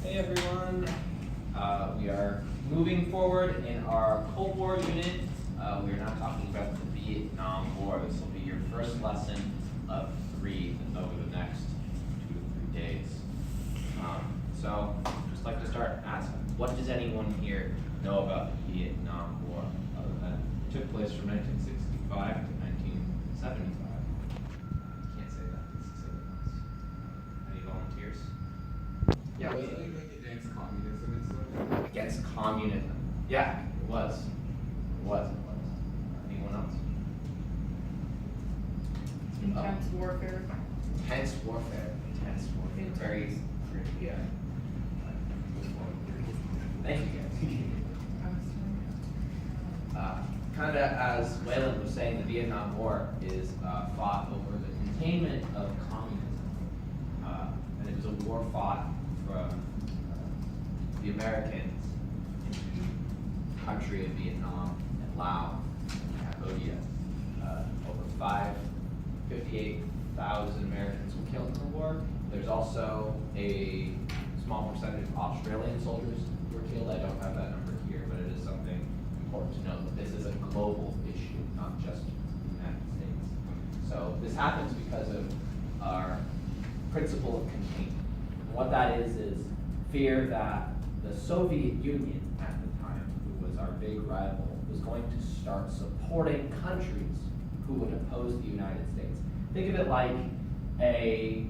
Hey everyone. We are moving forward in our Cold War unit. We are now talking about the Vietnam War. This will be your first lesson of 3 over the next 2 to 3 days. So, just like to start asking, what does anyone here know about the Vietnam War? Other than it took place from 1965 to 1975. Can't say that. It's silly ones. Any volunteers? Yeah. Was it like against communism and stuff? Against communism. Yeah, it was. It was. Anyone else? Intense warfare. Intense warfare. Intense warfare. Very gritty. Yeah. Thank you guys. Kind of as Wayland was saying, the Vietnam War is fought over the containment of communism. And it was a war fought from the Americans into the country of Vietnam and Laos and Cambodia. Over 58,000 Americans were killed in the war. There's also a small percentage of Australian soldiers who were killed. I don't have that number here, but it is something important to note that this is a global issue, not just the United States. So this happens because of our principle of containment. And what that is fear that the Soviet Union at the time, who was our big rival, was going to start supporting countries who would oppose the United States. Think of it like a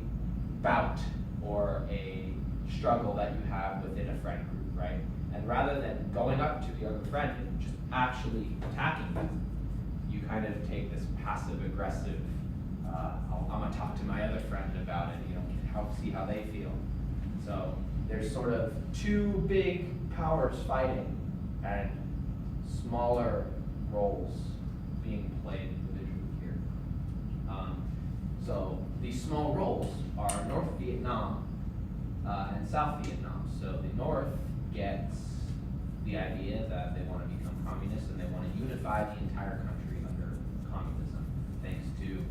bout or a struggle that you have within a friend group, right? And rather than going up to the other friend and just actually attacking them, you kind of take this passive aggressive, I'm gonna talk to my other friend about it, see how they feel. So there's sort of 2 big powers fighting and smaller roles being played individually here. So these small roles are North Vietnam and South Vietnam. So the North gets the idea that they want to become communist and they want to unify the entire country under communism, thanks to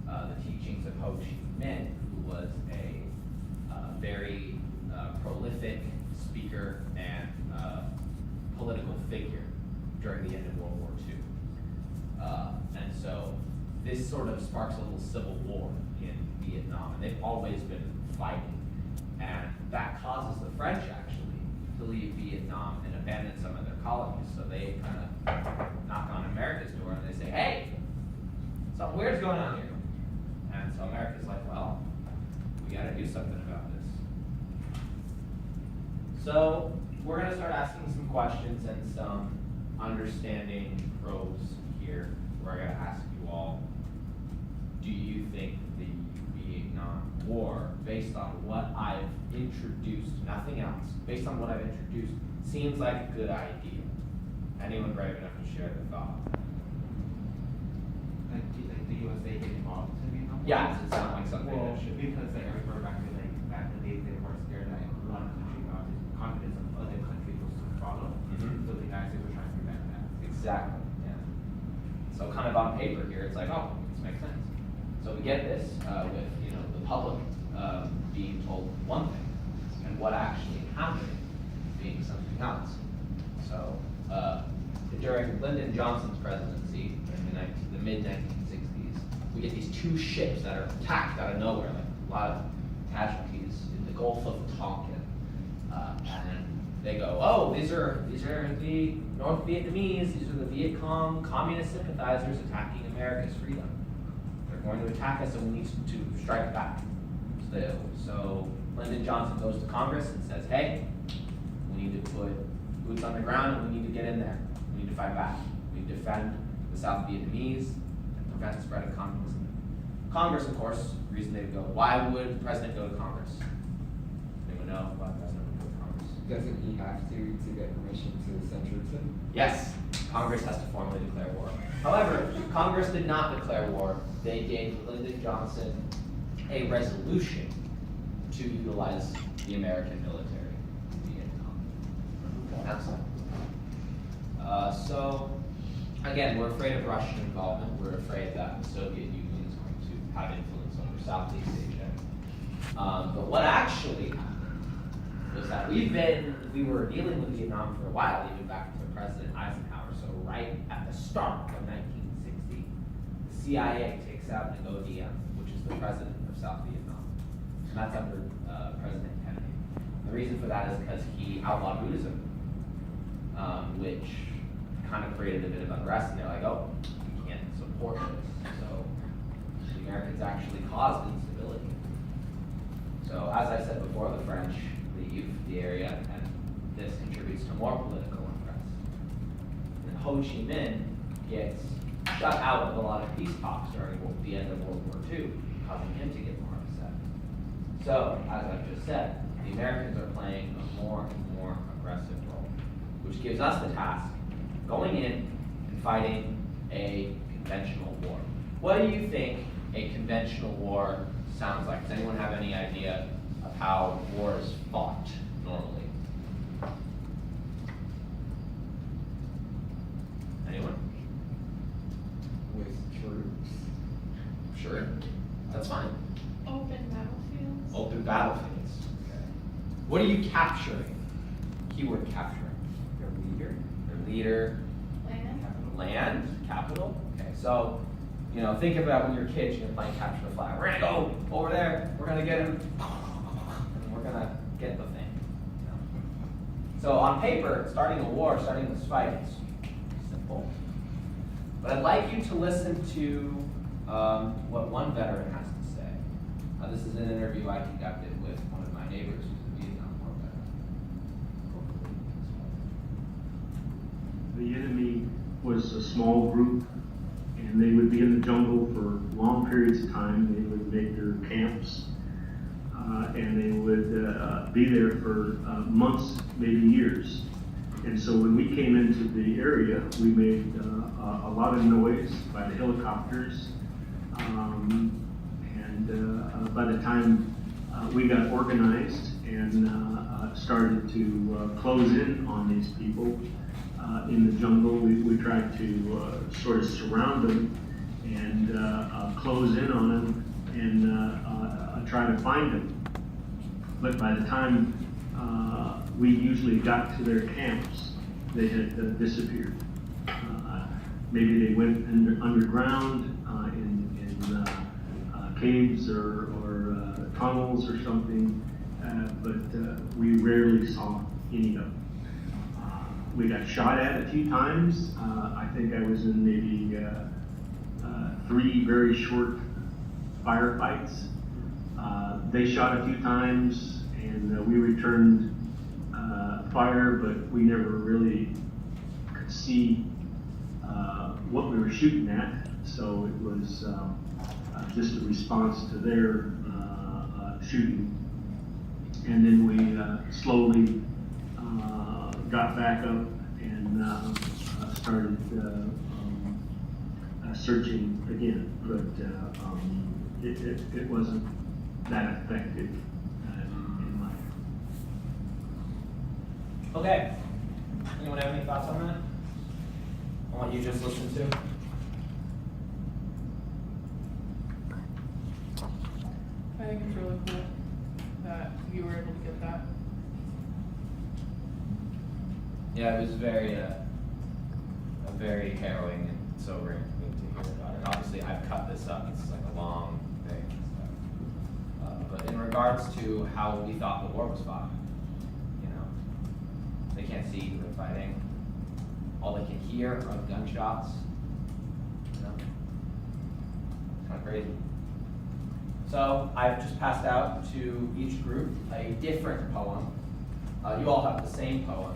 the teachings of Ho Chi Minh, who was a very prolific speaker and political figure during the end of World War II. And so this sort of sparks a little civil war in Vietnam, and they've always been fighting. And that causes the French actually to leave Vietnam and abandon some of their colonies. So they kind of knock on America's door and they say, hey, something weird's going on here. And so America's like, well, we gotta do something about this. So we're gonna start asking some questions and some understanding probes here. We're gonna ask you all, do you think the Vietnam War, based on what I've introduced, nothing else, based on what I've introduced, seems like a good idea? Anyone brave enough to share their thought? Like the USA get involved in Vietnam War? Yeah, does it sound like something that should be? Because I remember back in the days they were scared that a lot of countries communism, other countries will soon follow. Mhm. So the United States were trying to prevent that. Exactly, yeah. So kind of on paper here, it's like, oh, this makes sense. So we get this with the public being told one thing and what actually happened being something else. So during Lyndon Johnson's presidency in the mid-1960s, we get these 2 ships that are attacked out of nowhere, like a lot of casualties in the Gulf of Tonkin. And they go, oh, these are the North Vietnamese, these are the Viet Cong communist sympathizers attacking America's freedom. They're going to attack us and we need to strike back. So Lyndon Johnson goes to Congress and says, hey, we need to put boots on the ground and we need to get in there. We need to fight back. We need to defend the South Vietnamese and prevent the spread of communism. Congress, of course, the reason they would go, why would the president go to Congress? Anyone know why the president would go to Congress? Doesn't he have to get permission to send troops in? Yes, Congress has to formally declare war. However, Congress did not declare war. They gave Lyndon Johnson a resolution to utilize the American military in Vietnam. Excellent. So, again, we're afraid of Russian involvement. We're afraid that the Soviet Union is going to have influence over Southeast Asia. But what actually happened was that we were dealing with Vietnam for a while, even back to President Eisenhower. So right at the start of 1960, the CIA takes out an ODM, which is the president of South Vietnam. And that's under President Kennedy. The reason for that is because he outlawed Buddhism, which kind of created a bit of unrest, and they're like, oh, we can't support this. So the Americans actually caused instability. So as I said before, the French leave the area, and this contributes to more political unrest. And Ho Chi Minh gets shut out of a lot of peace talks during the end of World War II, causing him to get more upset. So, as I've just said, the Americans are playing a more and more aggressive role, which gives us the task of going in and fighting a conventional war. What do you think a conventional war sounds like? Does anyone have any idea of how war is fought normally? Anyone? With troops. Sure, that's fine. Open battlefields. Open battlefields. Okay. What are you capturing? Keyword capturing. Their leader. Their leader. Land. Land. Capital. Okay, so, think about when you're kids, you're playing capture the flag. We're gonna go over there, we're gonna get him, and we're gonna get the thing. So on paper, starting a war, starting this fight, is simple. But I'd like you to listen to what one veteran has to say. This is an interview I conducted with one of my neighbors who's a Vietnam War veteran. The enemy was a small group, and they would be in the jungle for long periods of time. They would make their camps, and they would be there for months, maybe years. And so when we came into the area, we made a lot of noise by the helicopters. And by the time we got organized and started to close in on these people in the jungle, we tried to sort of surround them and close in on them and try to find them. But by the time we usually got to their camps, they had disappeared. Maybe they went underground in caves or tunnels or something, but we rarely saw any of them. We got shot at a few times. I think I was in maybe 3 very short firefights. They shot a few times, and we returned fire, but we never really could see what we were shooting at. So it was just a response to their shooting. And then we slowly got back up and started searching again, but it wasn't that effective in my. Okay. Anyone have any thoughts on that? On what you just listened to? I think it's really cool that you were able to get that. Yeah, it was very, a very harrowing and sobering thing to hear about. And obviously, I've cut this up. It's like a long thing and stuff. But in regards to how we thought the war was fought, they can't see who they're fighting. All they can hear are the gunshots. It's kind of crazy. So I've just passed out to each group a different poem. You all have the same poem.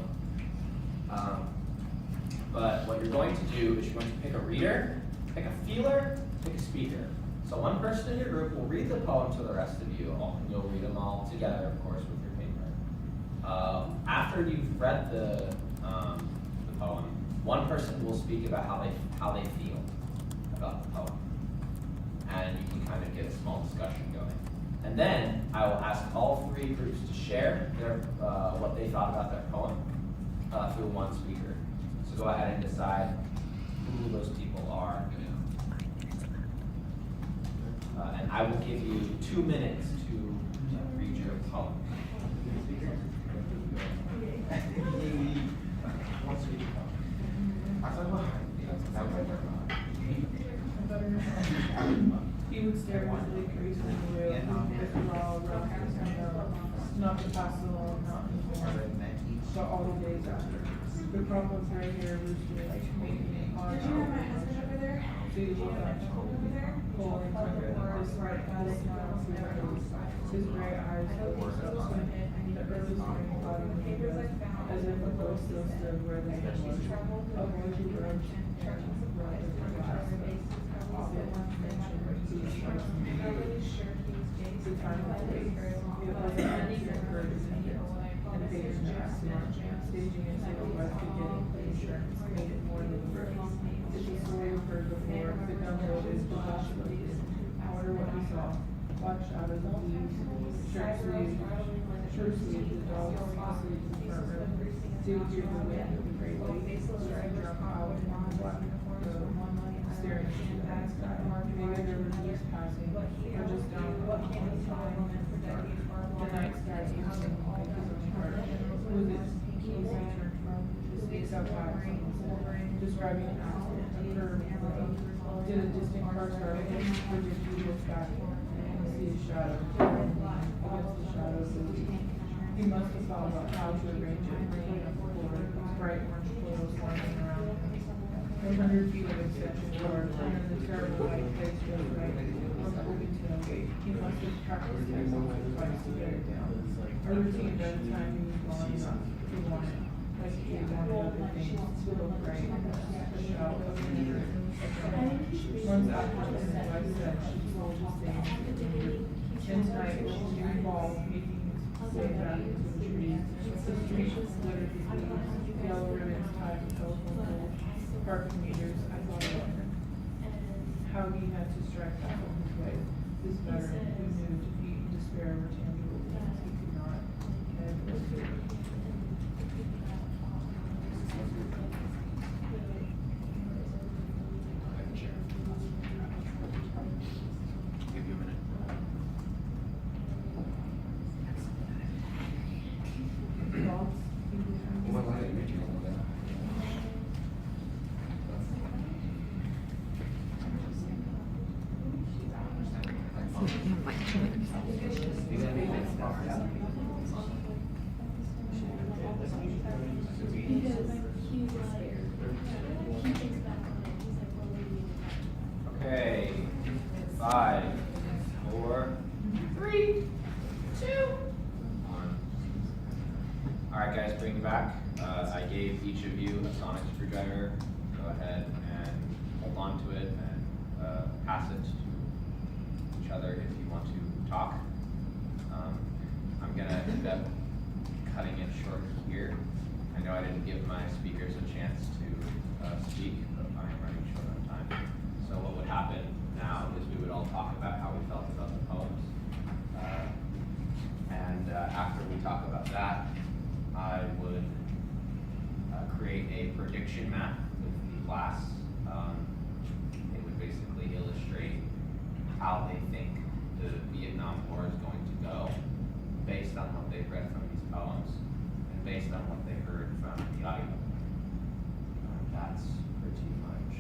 But what you're going to do is you're going to pick a reader, pick a feeler, pick a speaker. So one person in your group will read the poem to the rest of you, and you'll read them all together, of course, with your paper. After you've read the poem, one person will speak about how they feel about the poem, and you can kind of get a small discussion going. And then I will ask all 3 groups to share their what they thought about their poem through one speaker. So go ahead and decide who those people are. And I will give you 2 minutes to read your poem. not to pass along, not anymore, but all the days after. The problem's right here, Lucia, making on. Did you have my husband over there? See, Over there? pulling from this right, this smile, see my nose, his gray eyes, focused up on it, the early morning cloud in the window, as if a ghost still stood where the man was. A voice he broke, and rolled the glass. Opposite, mentioned, please trust me. The time was late. It was an accident for his hand, and Peyton accident, staging it so it was beginning the insurance made it more than grace. If he swore you've heard before, the gun loaded, the flash loaded. I wonder what he saw. Watched out of the leaves, shirt sleeves, the dog asleep in the front room. Still hear the wind of the great lake, drum out in the black road, staring into the night sky. Maybe there was just passing, or just down the line. The night sky seemed to like his own heart. Was it he turned from? The space out wide, describing an accident, a curve, did a distant car startle him, or did he look back and see his shadow against the shadow of the leaf? He must have thought about how to arrange it, bringing up the floor, bright orange clothes winding around him. 100 feet of extension cord, and then the terrible white face just right on the open tailgate. He must have practiced it once or twice to get it down. A routine by the time he was long enough to want it, like he had wanted other things, to look right, a shell of anger. Months after this, his wife said she told his things. And tonight, with the new ball making its way back into the trees, the street was littered with leaves, yellow ribbons tied to telephone poles, parking meters. I thought about him. How he had to strike back on his way. This veteran who knew defeat and despair were tangible things he could not head or fear. Give you a minute. Thoughts? What line did you want that? Okay, 5, 4, 3, 2, 1. All right, guys, bring it back. I gave each of you a sonic screwdriver. Go ahead and hold on to it and pass it to each other if you want to talk. I'm gonna end up cutting it short here. I know I didn't give my speakers a chance to speak, but I am running short on time. So what would happen now is we would all talk about how we felt about the poems. And after we talk about that, I would create a prediction map with the class. It would basically illustrate how they think the Vietnam War is going to go based on what they've read from these poems and based on what they heard from the audio. That's pretty much